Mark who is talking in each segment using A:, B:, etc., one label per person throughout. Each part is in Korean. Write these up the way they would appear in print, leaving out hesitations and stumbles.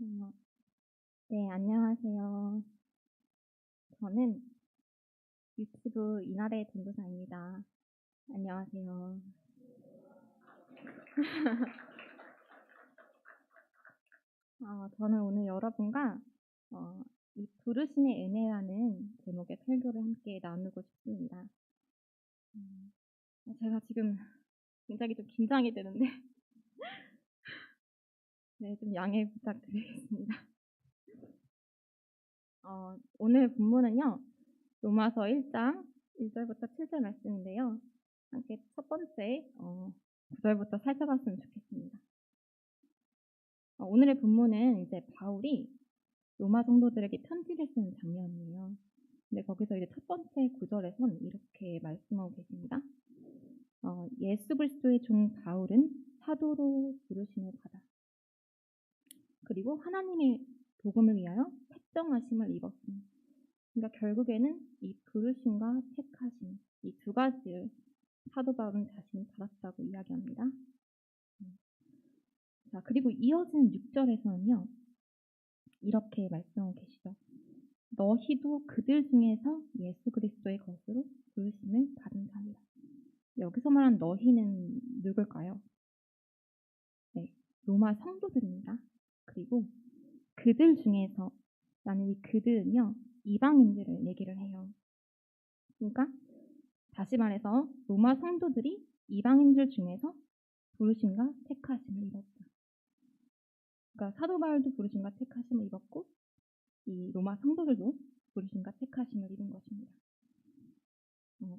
A: 어, 네, 안녕하세요. 저는 유튜브 이날의 전도사입니다. 안녕하세요. 저는 오늘 여러분과 이 부르심의 은혜라는 제목의 설교를 함께 나누고 싶습니다. 제가 지금 굉장히 좀 긴장이 되는데 네, 좀 양해 부탁드리겠습니다. 오늘 본문은요, 로마서 1장 1절부터 7절 말씀인데요. 함께 첫 번째 9절부터 살펴봤으면 좋겠습니다. 오늘의 본문은 이제 바울이 로마 성도들에게 편지를 쓰는 장면이에요. 근데 거기서 이제 첫 번째 구절에선 이렇게 말씀하고 계십니다. 예수 그리스도의 종 바울은 사도로 부르심을 받아 그리고 하나님의 복음을 위하여 택정하심을 입었습니다. 그러니까 결국에는 이 부르심과 택하심 이 두 가지를 사도 바울은 자신이 받았다고 이야기합니다. 자, 그리고 이어지는 6절에서는요. 이렇게 말씀하고 계시죠. 너희도 그들 중에서 예수 그리스도의 것으로 부르심을 받은 자니라. 여기서 말한 너희는 누굴까요? 네, 로마 성도들입니다. 그리고 그들 중에서 라는 이 그들은요, 이방인들을 얘기를 해요. 그러니까 다시 말해서 로마 성도들이 이방인들 중에서 부르심과 택하심을 입었다. 그러니까 사도 바울도 부르심과 택하심을 입었고 이 로마 성도들도 부르심과 택하심을 입은 것입니다.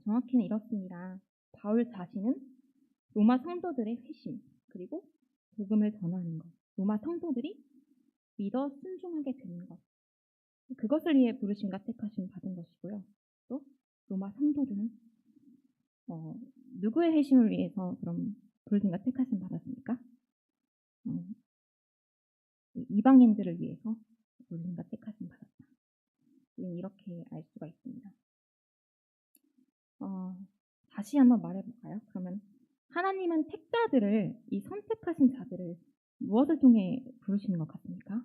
A: 정확히는 이렇습니다. 바울 자신은 로마 성도들의 회심 그리고 복음을 전하는 것, 로마 성도들이 믿어 순종하게 되는 것, 그것을 위해 부르심과 택하심 받은 것이고요. 또 로마 성도들은 누구의 회심을 위해서 그럼 부르심과 택하심 받았습니까? 이방인들을 위해서 부르심과 택하심 받았다. 우리는 이렇게 알 수가 있습니다. 다시 한번 말해볼까요? 그러면 하나님은 택자들을, 이 선택하신 자들을 무엇을 통해 부르시는 것 같습니까?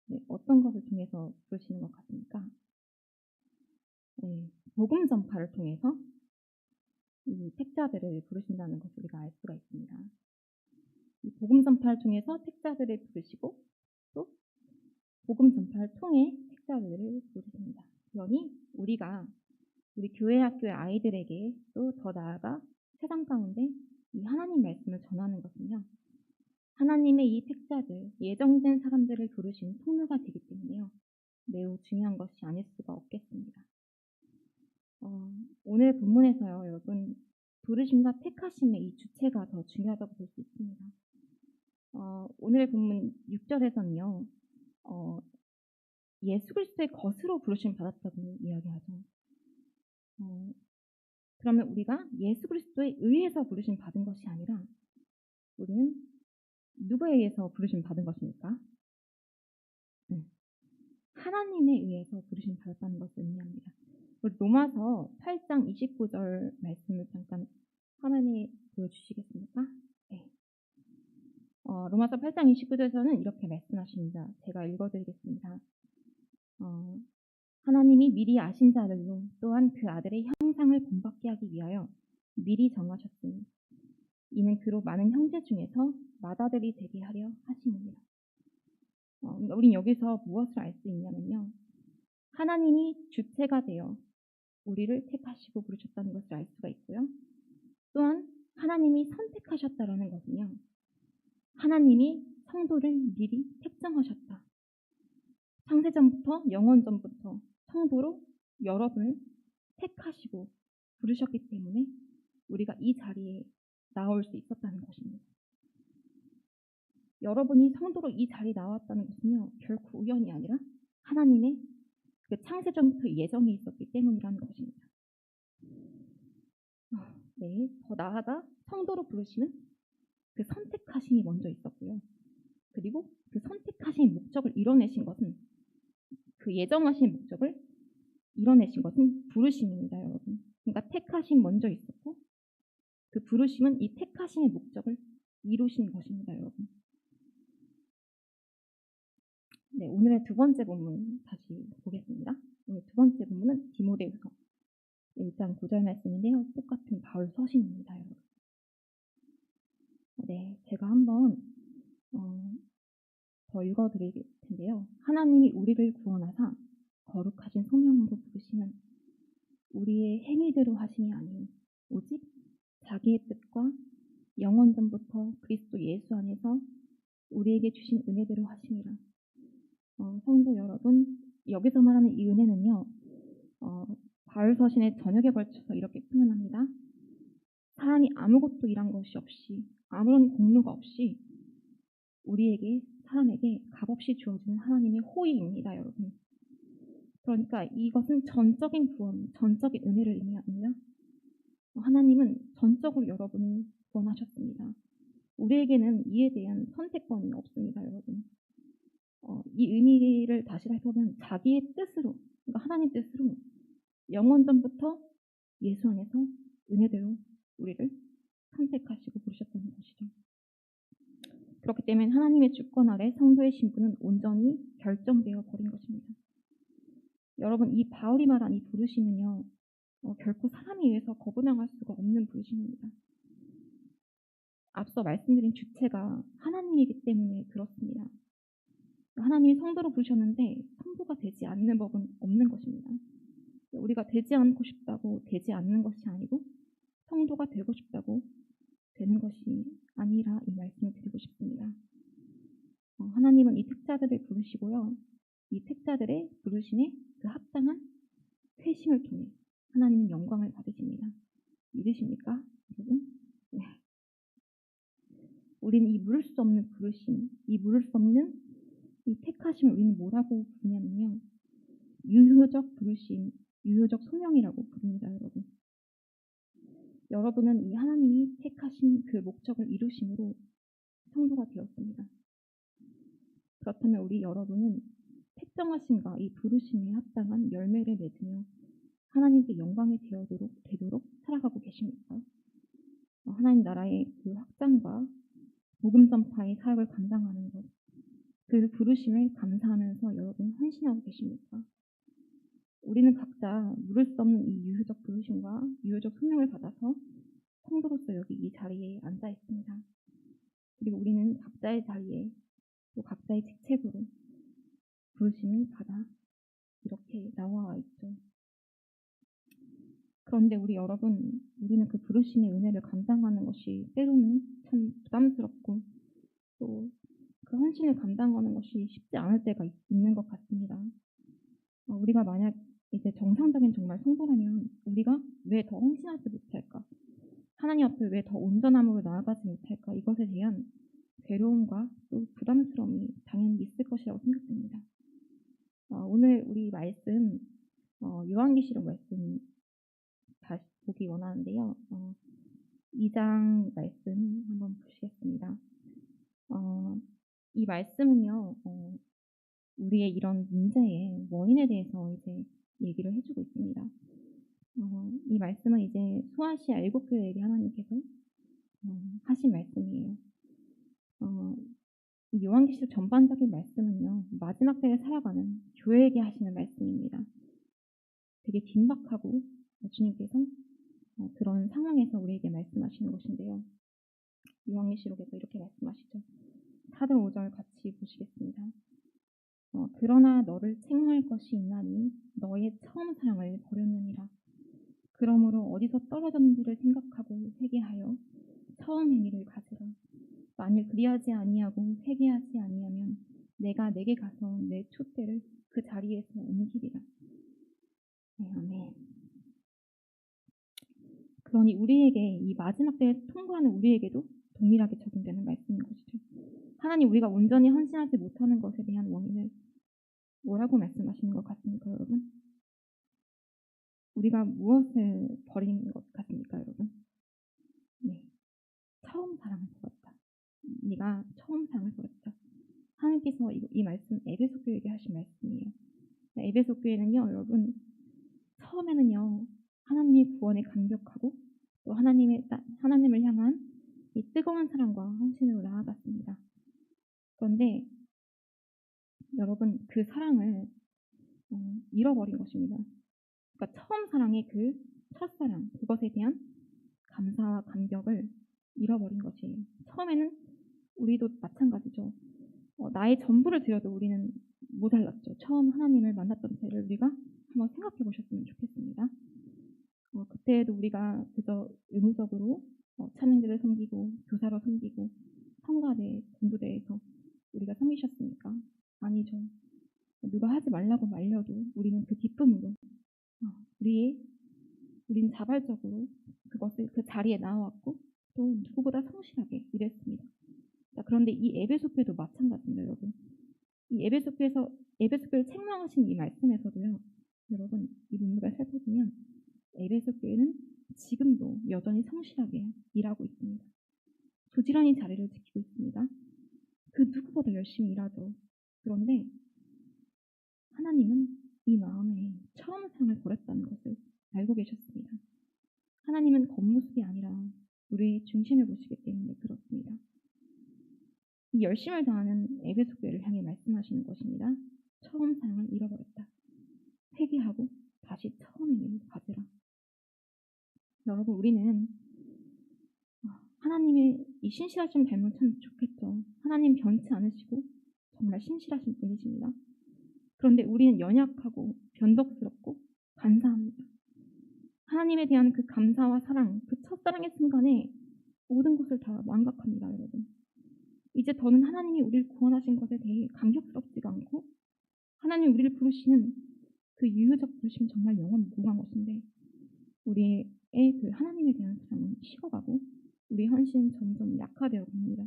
A: 네, 어떤 것을 통해서 부르시는 것 같습니까? 네, 복음 전파를 통해서 이 택자들을 부르신다는 것을 우리가 알 수가 있습니다. 이 복음 전파를 통해서 택자들을 부르시고 또 복음 전파를 통해 택자들을 부르십니다. 그러니 우리가 우리 교회 학교의 아이들에게 또 더 나아가 세상 가운데 이 하나님 말씀을 전하는 것은요. 하나님의 이 택자들, 예정된 사람들을 부르신 통로가 되기 때문에요. 매우 중요한 것이 아닐 수가 없겠습니다. 오늘 본문에서요. 여러분 부르심과 택하심의 이 주체가 더 중요하다고 볼 수 있습니다. 오늘 본문 6절에서는요. 예수 그리스도의 것으로 부르심 받았다고 이야기하죠. 그러면 우리가 예수 그리스도에 의해서 부르심 받은 것이 아니라 우리는 누구에 의해서 부르심 받은 것입니까? 하나님에 의해서 부르심 받았다는 것을 의미합니다. 로마서 8장 29절 말씀을 잠깐 화면에 보여주시겠습니까? 네. 로마서 8장 29절에서는 이렇게 말씀하십니다. 제가 읽어드리겠습니다. 하나님이 미리 아신 자들로 또한 그 아들의 형상을 본받게 하기 위하여 미리 정하셨으니 이는 그로 많은 형제 중에서 맏아들이 되게 하려 하심이니라. 우린 여기서 무엇을 알 수 있냐면요. 하나님이 주체가 되어 우리를 택하시고 부르셨다는 것을 알 수가 있고요. 또한 하나님이 선택하셨다라는 것은요. 하나님이 성도를 미리 택정하셨다. 창세전부터 영원전부터 성도로 여러분을 택하시고 부르셨기 때문에 우리가 이 자리에 나올 수 있었다는 것입니다. 여러분이 성도로 이 자리에 나왔다는 것은요. 결코 우연이 아니라 하나님의 그 창세전부터 예정이 있었기 때문이라는 것입니다. 네, 더 나아가 성도로 부르시는 그 선택하심이 먼저 있었고요. 그리고 그 선택하신 목적을 이뤄내신 것은 그 예정하신 목적을 이뤄내신 것은 부르심입니다, 여러분. 그러니까 택하심 먼저 있었고 그 부르심은 이 택하심의 목적을 이루신 것입니다, 여러분. 네, 오늘의 두 번째 본문 다시 보겠습니다. 오늘 두 번째 본문은 디모데후서 1장 9절 말씀인데요. 똑같은 바울 서신입니다, 여러분. 네, 제가 한번 더 읽어드릴 텐데요. 하나님이 우리를 구원하사 거룩하신 성령으로 부르시는 우리의 행위대로 하심이 아니요 오직 자기의 뜻과 영원 전부터 그리스도 예수 안에서 우리에게 주신 은혜대로 하심이라. 성도 여러분, 여기서 말하는 이 은혜는요, 바울 서신의 전역에 걸쳐서 이렇게 표현합니다. 사람이 아무것도 일한 것이 없이, 아무런 공로가 없이 우리에게, 사람에게 값없이 주어지는 하나님의 호의입니다, 여러분. 그러니까 이것은 전적인 구원, 전적인 은혜를 의미합니다. 하나님은 전적으로 여러분을 구원하셨습니다. 우리에게는 이에 대한 선택권이 없습니다, 여러분. 이 의미를 다시 살펴보면 자기의 뜻으로, 그러니까 하나님 뜻으로 영원 전부터 예수 안에서 은혜대로 우리를 선택하시고 부르셨다는 것이죠. 그렇기 때문에 하나님의 주권 아래 성도의 신분은 온전히 결정되어 버린 것입니다. 여러분, 이 바울이 말한 이 부르심은요, 결코 사람에 의해서 거부당할 수가 없는 부르심입니다. 앞서 말씀드린 주체가 하나님이기 때문에 그렇습니다. 하나님이 성도로 부르셨는데 성도가 되지 않는 법은 없는 것입니다. 우리가 되지 않고 싶다고 되지 않는 것이 아니고 성도가 되고 싶다고 되는 것이 아니라 이 말씀을 드리고 싶습니다. 하나님은 이 택자들을 부르시고요. 이 택자들의 부르심에 그 합당한 회심을 통해 하나님은 영광을 받으십니다. 믿으십니까, 여러분? 네. 우리는 이 물을 수 없는 부르심, 이 물을 수 없는 이 택하심을 우리는 뭐라고 부르냐면요, 유효적 부르심, 유효적 소명이라고 부릅니다, 여러분. 여러분은 이 하나님이 택하신 그 목적을 이루심으로 성도가 되었습니다. 그렇다면 우리 여러분은 택정하심과 이 부르심에 합당한 열매를 맺으며 하나님께 영광이 되도록 살아가고 계십니까? 하나님 나라의 그 확장과 복음 전파의 사역을 감당하는 것, 그 부르심을 감사하면서 여러분 헌신하고 계십니까? 우리는 각자 물을 수 없는 이 유효적 부르심과 유효적 소명을 받아서 성도로서 여기 이 자리에 앉아 있습니다. 그리고 우리는 각자의 자리에 또 각자의 직책으로 부르심을 받아 이렇게 나와 있죠. 그런데 우리 여러분, 우리는 그 부르심의 은혜를 감당하는 것이 때로는 참 부담스럽고 또 그 헌신을 감당하는 것이 쉽지 않을 때가 있는 것 같습니다. 우리가 만약 이제 정상적인 정말 성도라면 우리가 왜 더 헌신하지 못할까? 하나님 앞에 왜 더 온전함으로 나아가지 못할까? 이것에 대한 괴로움과 또 부담스러움이 당연히 있을 것이라고 생각됩니다. 오늘 우리 말씀, 요한계시록 말씀 다시 보기 원하는데요. 2장 말씀 한번 보시겠습니다. 이 말씀은요, 우리의 이런 문제의 원인에 대해서 이제 얘기를 해주고 있습니다. 이 말씀은 이제 소아시아 7교회에게 하나님께서 하신 말씀이에요. 이 요한계시록 전반적인 말씀은요, 마지막 때에 살아가는 교회에게 하시는 말씀입니다. 되게 긴박하고 주님께서 그런 상황에서 우리에게 말씀하시는 것인데요. 요한계시록에서 이렇게 말씀하시죠. 4절 5절 같이 보시겠습니다. 그러나 너를 책망할 것이 있나니 너의 처음 사랑을 버렸느니라. 그러므로 어디서 떨어졌는지를 생각하고 회개하여 처음 행위를 가지라. 만일 그리하지 아니하고 회개하지 아니하면 내가 내게 가서 내 촛대를 그 자리에서 옮기리라. 네, 아멘. 그러니 우리에게 이 마지막 때에 통과하는 우리에게도 동일하게 적용되는 말씀인 것이죠. 하나님, 우리가 온전히 헌신하지 못하는 것에 대한 원인을 뭐라고 말씀하시는 것 같습니까, 여러분? 우리가 무엇을 버린 것 같습니까, 여러분? 네, 처음 사랑을 버렸다. 네가 처음 사랑을 버렸다. 하나님께서 이 말씀 에베소 교회에게 하신 말씀이에요. 에베소 교회는요, 여러분, 처음에는요, 하나님의 구원에 감격하고 또 하나님을 향한 이 뜨거운 사랑과 헌신으로 나아갔습니다. 그런데 여러분 그 사랑을 잃어버린 것입니다. 그러니까 처음 사랑의 그 첫사랑, 그것에 대한 감사와 감격을 잃어버린 것이에요. 처음에는 우리도 마찬가지죠. 나의 전부를 드려도 우리는 모자랐죠. 처음 하나님을 만났던 때를 우리가 한번 생각해 보셨으면 좋겠습니다. 그때에도 우리가 그저 의무적으로 찬양대를 섬기고 교사로 섬기고 성가대, 전도대에서 우리가 섬기셨습니까? 아니죠. 누가 하지 말라고 말려도 우리는 그 기쁨으로 우린 자발적으로 그 자리에 나왔고 또 누구보다 성실하게 일했습니다. 자, 그런데 이 에베소교회도 마찬가지입니다, 여러분. 이 에베소교회를 책망하신 이 말씀에서도요, 여러분 이 문맥을 살펴보면 에베소교회는 지금도 여전히 성실하게 일하고 있습니다. 부지런히 자리를 지키고 있습니다. 그 누구보다 열심히 일하죠. 그런데 하나님은 이 마음에 처음 사랑을 버렸다는 것을 알고 계셨습니다. 하나님은 겉모습이 아니라 우리의 중심을 보시기 때문에 그렇습니다. 이 열심을 다하는 에베소 교회를 향해 말씀하시는 것입니다. 처음 사랑을 잃어버렸다. 회개하고 다시 처음의 가지라. 여러분 우리는 하나님의 이 신실하심을 닮으면 참 좋겠죠. 하나님 변치 않으시고 정말 신실하신 분이십니다. 그런데 우리는 연약하고 변덕스럽고 간사합니다. 하나님에 대한 그 감사와 사랑, 그 첫사랑의 순간에 모든 것을 다 망각합니다, 여러분. 이제 더는 하나님이 우리를 구원하신 것에 대해 감격스럽지가 않고 하나님이 우리를 부르시는 그 유효적 부르심은 정말 영원 무궁한 것인데 우리의 그 하나님에 대한 사랑은 식어가고 우리 헌신은 점점 약화되어 갑니다.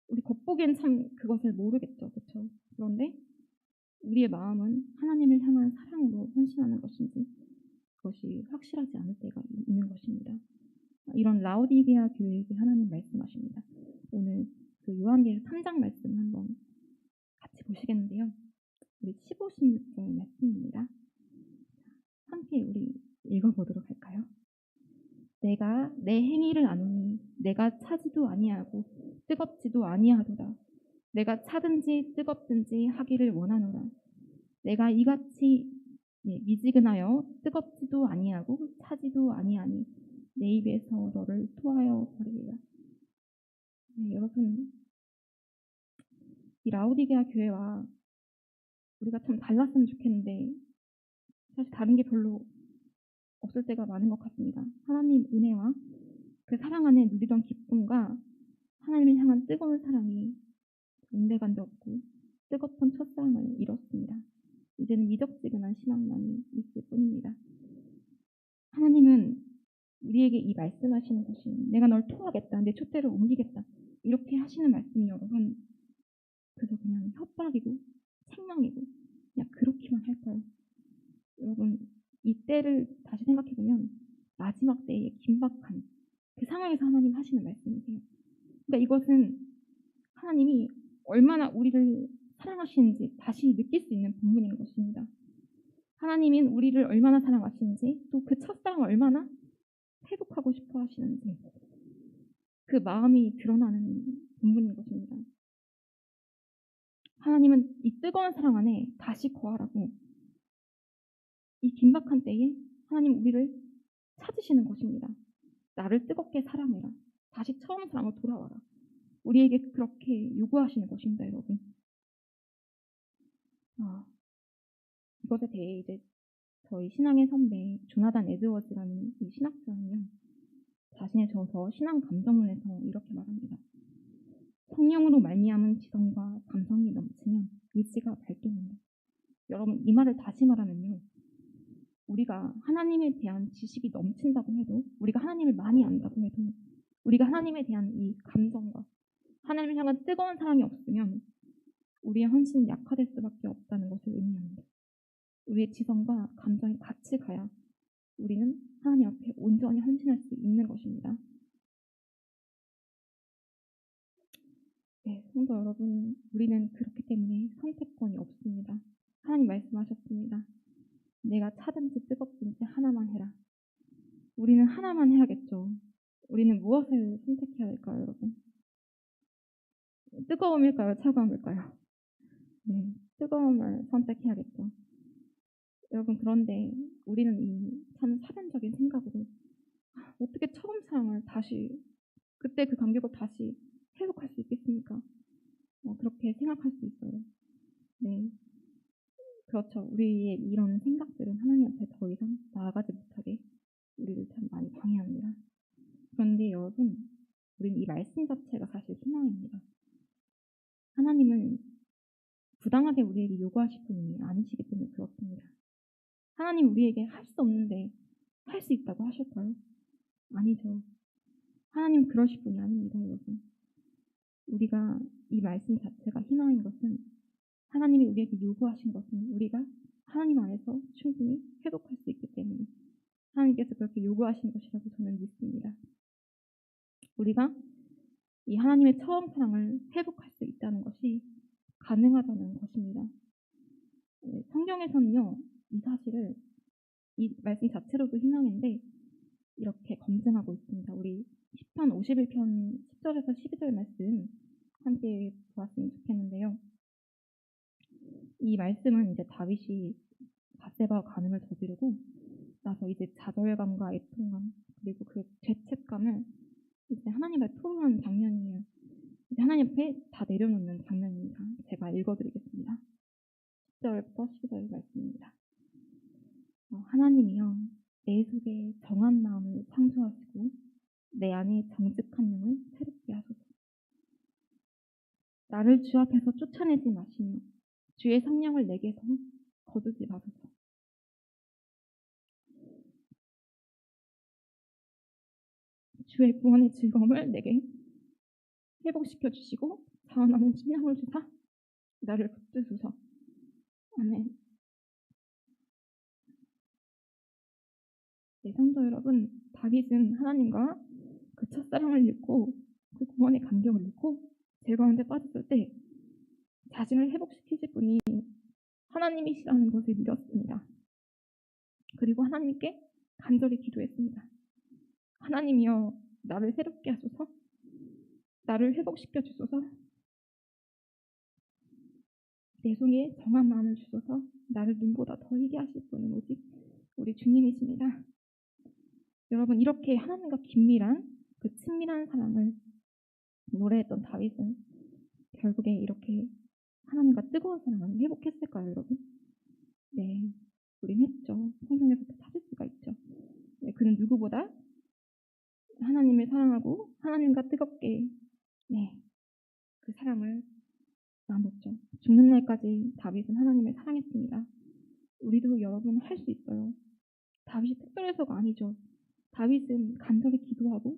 A: 우리 겉보기엔 참 그것을 모르겠죠. 그렇죠? 그런데 우리의 마음은 하나님을 향한 사랑으로 헌신하는 것인지 그것이 확실하지 않을 때가 있는 것입니다. 이런 라오디게아 교회에게 하나님 말씀하십니다. 오늘 그 요한계시록 3장 말씀 한번 같이 보시겠는데요. 우리 15, 16절 말씀입니다. 함께 우리 읽어보도록 할까요? 내가 내 행위를 아노니 내가 차지도 아니하고 뜨겁지도 아니하도다. 내가 차든지 뜨겁든지 하기를 원하노라. 내가 이같이 미지근하여 뜨겁지도 아니하고 차지도 아니하니 내 입에서 너를 토하여 버리리라. 네, 여러분 이 라오디게아 교회와 우리가 참 달랐으면 좋겠는데 사실 다른 게 별로 없을 때가 많은 것 같습니다. 하나님 은혜와 그 사랑 안에 누리던 기쁨과 하나님을 향한 뜨거운 사랑이 온데간데 없고 뜨겁던 첫사랑을 잃었습니다. 이제는 미적지근한 신앙만이 있을 뿐입니다. 하나님은 우리에게 이 말씀하시는 것이 내가 널 토하겠다, 내 촛대를 옮기겠다 이렇게 하시는 말씀이 여러분 그저 그냥 협박이고 책망이고 그냥 그렇기만 할까요? 여러분 이 때를 다시 생각해보면 마지막 때의 긴박한 그 상황에서 하나님 하시는 말씀이세요. 그러니까 이것은 하나님이 얼마나 우리를 사랑하시는지 다시 느낄 수 있는 본문인 것입니다. 하나님은 우리를 얼마나 사랑하시는지 또 그 첫사랑을 얼마나 회복하고 싶어 하시는지 그 마음이 드러나는 본문인 것입니다. 하나님은 이 뜨거운 사랑 안에 다시 거하라고 이 긴박한 때에 하나님 우리를 찾으시는 것입니다. 나를 뜨겁게 사랑해라. 다시 처음 사랑으로 돌아와라. 우리에게 그렇게 요구하시는 것입니다, 여러분. 이것에 대해 이제 저희 신앙의 선배 조나단 에드워즈라는 이 신학자는요. 자신의 저서 신앙 감정론에서 이렇게 말합니다. 성령으로 말미암은 지성과 감성이 넘치면 의지가 발동한다. 여러분 이 말을 다시 말하면요. 우리가 하나님에 대한 지식이 넘친다고 해도 우리가 하나님을 많이 안다고 해도 우리가 하나님에 대한 이 감정과 하나님을 향한 뜨거운 사랑이 없으면 우리의 헌신은 약화될 수밖에 없다는 것을 의미합니다. 우리의 지성과 감정이 같이 가야 우리는 하나님 앞에 온전히 헌신할 수 있는 것입니다. 네, 성도 여러분, 우리는 그렇기 때문에 선택권이 없습니다. 하나님 말씀하셨습니다. 내가 차든지 뜨겁든지 하나만 해라. 우리는 하나만 해야겠죠. 우리는 무엇을 선택해야 할까요, 여러분? 뜨거움일까요? 차가움일까요? 네, 뜨거움을 선택해야겠죠. 여러분, 그런데 우리는 이 참 사변적인 생각으로 '어떻게 처음 사랑을 다시 그때 그 감격을 다시 회복할 수 있겠습니까?' 그렇게 생각할 수 있어요. 네. 그렇죠. 우리의 이런 생각들은 하나님 앞에 더 이상 나아가지 못하게 우리를 참 많이 방해합니다. 그런데 여러분, 우리는 이 말씀 자체가 사실 희망입니다. 하나님은 부당하게 우리에게 요구하실 분이 아니시기 때문에 그렇습니다. 하나님 우리에게 할 수 없는데 할 수 있다고 하실까요? 아니죠. 하나님 그러실 분이 아닙니다, 여러분. 우리가 이 말씀 자체가 희망인 것은 하나님이 우리에게 요구하신 것은 우리가 하나님 안에서 충분히 회복할 수 있기 때문에 하나님께서 그렇게 요구하신 것이라고 저는 믿습니다. 우리가 이 하나님의 처음 사랑을 회복할 수 있다는 것이 가능하다는 것입니다. 성경에서는요, 이 사실을 이 말씀 자체로도 희망인데 이렇게 검증하고 있습니다. 우리 시편 51편 10절에서 12절 말씀 함께 보았으면 좋겠는데요. 이 말씀은 이제 다윗이 밧세바와 간음을 저지르고 나서 이제 좌절감과 애통감 그리고 그 죄책감을 이제 하나님 앞에 토로하는 장면이에요. 이제 하나님 앞에 다 내려놓는 장면입니다. 제가 읽어드리겠습니다. 10절부터 12절 말씀입니다. 하나님이여, 내 속에 정한 마음을 창조하시고 내 안에 정직한 영을 새롭게 하소서. 나를 주 앞에서 쫓아내지 마시며 주의 성령을 내게서 거두지 마소서. 주의 구원의 즐거움을 내게 회복시켜 주시고 자원하는 심령을 주사 나를 붙드소서. 아멘. 네, 성도 여러분, 다윗은 하나님과 그 첫사랑을 잃고 그 구원의 감격을 잃고 죄 가운데 빠졌을 때 자신을 회복시키실 분이 하나님이시라는 것을 믿었습니다. 그리고 하나님께 간절히 기도했습니다. 하나님이여, 나를 새롭게 하소서. 나를 회복시켜 주소서. 내 속에 정한 마음을 주소서. 나를 눈보다 더 희게 하실 분은 오직 우리 주님이십니다. 여러분, 이렇게 하나님과 긴밀한 그 친밀한 사랑을 노래했던 다윗은 결국에 이렇게 하나님과 뜨거운 사랑을 회복했을까요, 여러분? 네, 우린 했죠. 성경에서도 찾을 수가 있죠. 네, 그는 누구보다 하나님을 사랑하고 하나님과 뜨겁게 그 사랑을 나눴죠. 죽는 날까지 다윗은 하나님을 사랑했습니다. 우리도 여러분 할 수 있어요. 다윗이 특별해서가 아니죠. 다윗은 간절히 기도하고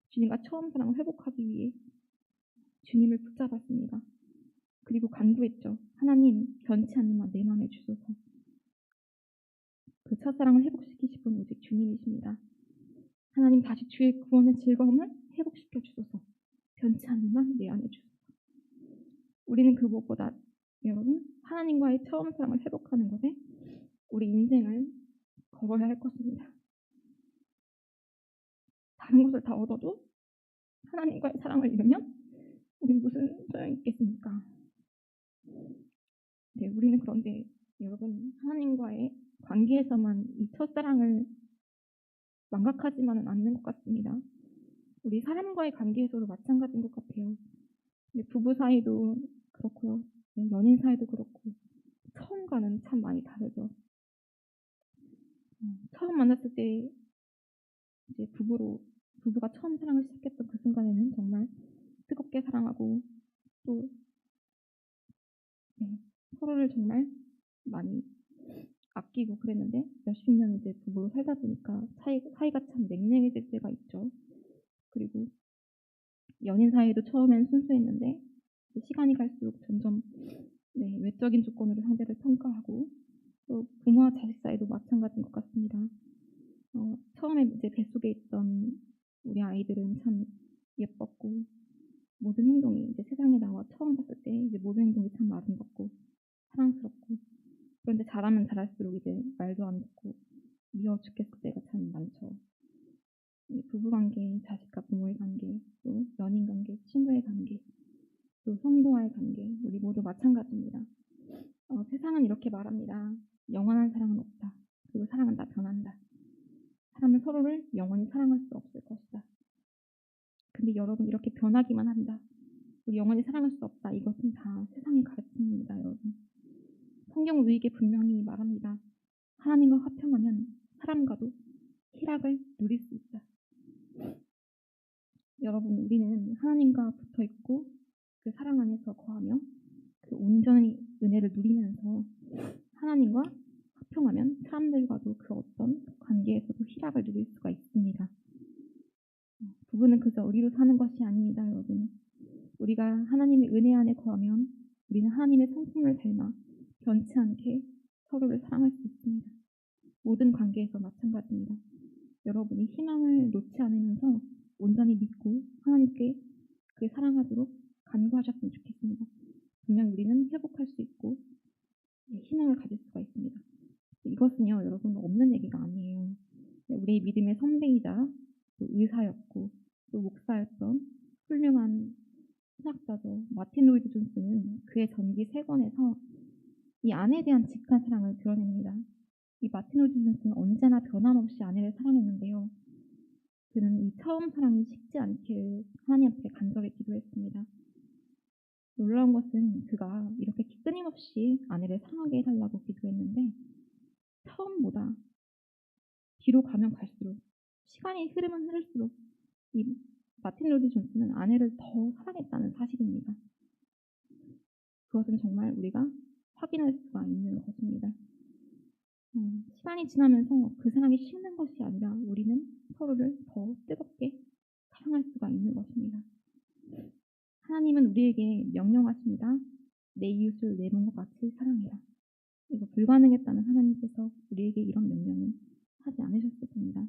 A: 주님과 처음 사랑을 회복하기 위해 주님을 붙잡았습니다. 그리고 간구했죠. 하나님, 변치 않는 내 마음에 주소서. 그 첫사랑을 회복시키실 분 오직 주님이십니다. 하나님, 다시 주의 구원의 즐거움을 회복시켜 주소서. 변치 않는 내 안에 주소서. 우리는 그 무엇보다 여러분, 하나님과의 처음 사랑을 회복하는 것에 우리 인생을 걸어야 할 것입니다. 다른 것을 다 얻어도 하나님과의 사랑을 잃으면 우린 무슨 소용이 있겠습니까? 네, 우리는 그런데 여러분, 하나님과의 관계에서만 이 첫사랑을 망각하지만은 않는 것 같습니다. 우리 사람과의 관계에서도 마찬가지인 것 같아요. 부부 사이도 그렇고요. 연인 사이도 그렇고 처음과는 참 많이 다르죠. 처음 만났을 때 이제 부부가 처음 사랑을 시작했던 그 순간에는 정말 뜨겁게 사랑하고 또 서로를 정말 많이 아끼고 그랬는데 몇십 년 이제 부부로 살다 보니까 사이가 참 냉랭해질 때가 있죠. 그리고 연인 사이도 처음엔 순수했는데 시간이 갈수록 점점 외적인 조건으로 상대를 평가하고 또 부모와 자식 사이도 마찬가지인 것 같습니다. 처음에 이제 뱃속에 있던 우리 아이들은 참 예뻤고 모든 행동이 이제 세상에 나와 처음 봤을 때 이제 모든 행동이 참 아름답고 사랑스럽고 그런데 자라면 자랄수록 이제 말도 안 듣고 미워 죽겠을 때가 참 많죠. 부부관계, 자식과 부모의 관계, 또 연인 관계, 친구의 관계, 또 성도와의 관계, 우리 모두 마찬가지입니다. 세상은 이렇게 말합니다. 영원한 사랑은 없다. 그리고 사랑은 다 변한다. 사람은 서로를 영원히 사랑할 수 없을 것이다. 근데 여러분, 이렇게 변하기만 한다. 우리 영원히 사랑할 수 없다. 이것은 다 세상의 가르침입니다, 여러분. 성경은 우리에게 분명히 말합니다. 하나님과 화평하면 사람과도 희락을 누릴 수 있다. 여러분, 우리는 하나님과 붙어 있고 그 사랑 안에서 거하며 그 온전히 은혜를 누리면서 하나님과 화평하면 사람들과도 그 어떤 관계에서도 희락을 누릴 수가 있습니다. 부부는 그저 의리로 사는 것이 아닙니다, 여러분. 우리가 하나님의 은혜 안에 거하면 우리는 하나님의 성품을 닮아 변치 않게 서로를 사랑할 수 있습니다. 모든 관계에서 마찬가지입니다. 여러분이 희망을 놓지 않으면서 온전히 믿고 하나님께 그 사랑하도록 간구하셨으면 좋겠습니다. 분명 우리는 회복할 수 있고 희망을 가질 수가 있습니다. 이것은요, 여러분, 없는 얘기가 아니에요. 우리의 믿음의 선배이자 또 의사였고 또 목사였던 훌륭한 신학자죠. 마틴 로이드 존스는 그의 전기 3권에서 이 아내에 대한 직한 사랑을 드러냅니다. 이 마틴 로이드 존스는 언제나 변함없이 아내를 사랑했는데요. 그는 이 처음 사랑이 식지 않기를 하나님 앞에 간절히 기도했습니다. 놀라운 것은 그가 이렇게 끊임없이 아내를 사랑하게 해달라고 기도했는데 처음보다 뒤로 가면 갈수록 시간이 흐르면 흐를수록 이 마틴 로이드 존스는 아내를 더 사랑했다는 사실입니다. 그것은 정말 우리가 확인할 수가 있는 것입니다. 시간이 지나면서 그 사랑이 식는 것이 아니라 우리는 서로를 더 뜨겁게 사랑할 수가 있는 것입니다. 하나님은 우리에게 명령하십니다. 내 이웃을 내 몸과 같이 사랑해라. 이거 불가능했다는 하나님께서 우리에게 이런 명령은 하지 않으셨을 겁니다.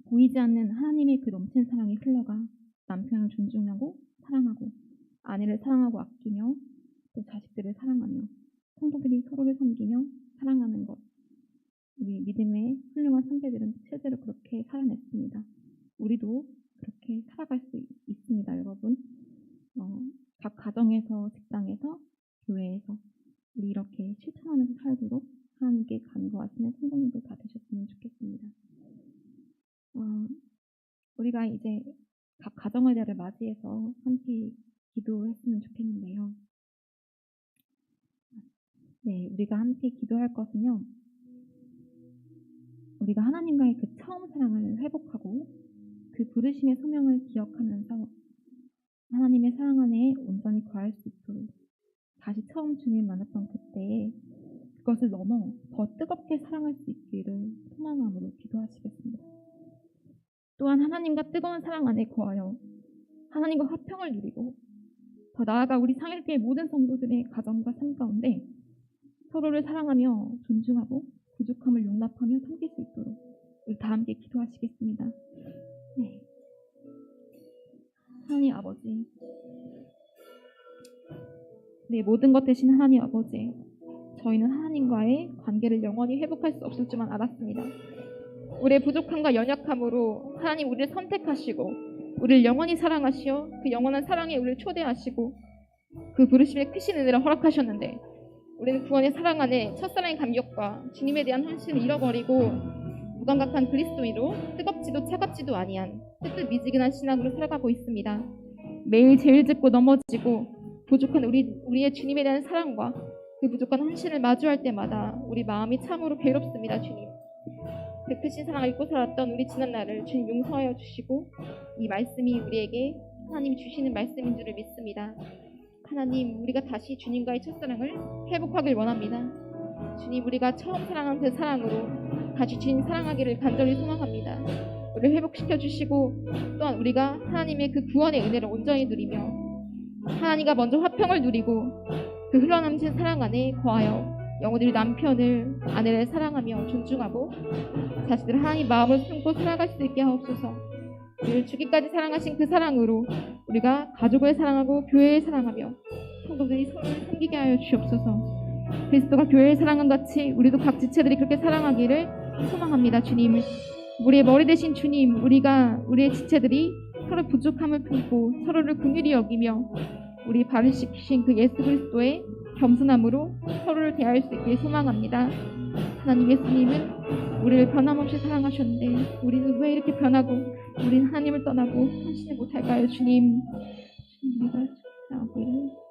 A: 보이지 않는 하나님의 그 넘치는 사랑이 흘러가 남편을 존중하고 사랑하고 아내를 사랑하고 아끼며 또 자식들을 사랑하며 성도들이 서로를 섬기며 사랑하는 것. 우리 믿음의 훌륭한 선배들은 실제로 그렇게 살아냈습니다. 우리도 그렇게 살아갈 수 있습니다, 여러분. 각 가정에서, 직장에서, 교회에서 우리 이렇게 실천하면서 살도록 하나님께 간구하시는 성도님들 다 되셨으면 좋겠습니다. 우리가 이제 각 가정의 달을 맞이해서 함께 기도했으면 좋겠는데요. 네, 우리가 함께 기도할 것은요. 우리가 하나님과의 그 처음 사랑을 회복하고 그 부르심의 소명을 기억하면서 하나님의 사랑 안에 온전히 거할 수 있도록 다시 처음 주님 만났던 그때에 그것을 넘어 더 뜨겁게 사랑할 수 있기를 소망함으로 기도하시겠습니다. 또한 하나님과 뜨거운 사랑 안에 거하여 하나님과 화평을 누리고 더 나아가 우리 상일교회 모든 성도들의 가정과 삶 가운데 서로를 사랑하며 존중하고 부족함을 용납하며 섬길 수 있도록 우리 다 함께 기도하시겠습니다. 네. 하나님 아버지, 네, 모든 것 대신 하나님 아버지, 저희는 하나님과의 관계를 영원히 회복할 수 없을 줄만 알았습니다. 우리의 부족함과 연약함으로 하나님 우리를 선택하시고 우리를 영원히 사랑하시어 그 영원한 사랑에 우리를 초대하시고 그 부르심의 크신 은혜를 허락하셨는데 우리는 구원의 사랑 안에 첫사랑의 감격과 주님에 대한 헌신을 잃어버리고 무감각한 그리스도인으로 뜨겁지도 차갑지도 아니한 뜨뜻미지근한 신앙으로 살아가고 있습니다. 매일 죄를 짓고 넘어지고 부족한 우리의 주님에 대한 사랑과 그 부족한 헌신을 마주할 때마다 우리 마음이 참으로 괴롭습니다. 주님, 그 크신 사랑을 잊고 살았던 우리 지난 날을 주님 용서하여 주시고 이 말씀이 우리에게 하나님이 주시는 말씀인 줄을 믿습니다. 하나님, 우리가 다시 주님과의 첫사랑을 회복하길 원합니다. 주님, 우리가 처음 사랑한 그 사랑으로 다시 주님 사랑하기를 간절히 소망합니다. 우리를 회복시켜 주시고 또한 우리가 하나님의 그 구원의 은혜를 온전히 누리며 하나님과 먼저 화평을 누리고 그 흘러넘친 사랑 안에 거하여 영혼들이 남편을, 아내를 사랑하며 존중하고 자신들 하나님 마음을 품고 살아갈 수 있게 하옵소서. 우리를 죽기까지 사랑하신 그 사랑으로 우리가 가족을 사랑하고 교회를 사랑하며 성도들이 서로를 섬기게 하여 주옵소서. 그리스도가 교회를 사랑한 같이 우리도 각 지체들이 그렇게 사랑하기를 소망합니다. 주님, 우리의 머리 되신 주님, 우리의 지체들이 서로 부족함을 품고 서로를 긍휼히 여기며 우리 발을 씻기신 그 예수 그리스도의 겸손함으로 서로를 대할 수 있길 소망합니다. 하나님, 예수님은 우리를 변함없이 사랑하셨는데 우리는 왜 이렇게 변하고 우리는 하나님을 떠나고 헌신을 못할까요? 주님, 우리가 사랑하고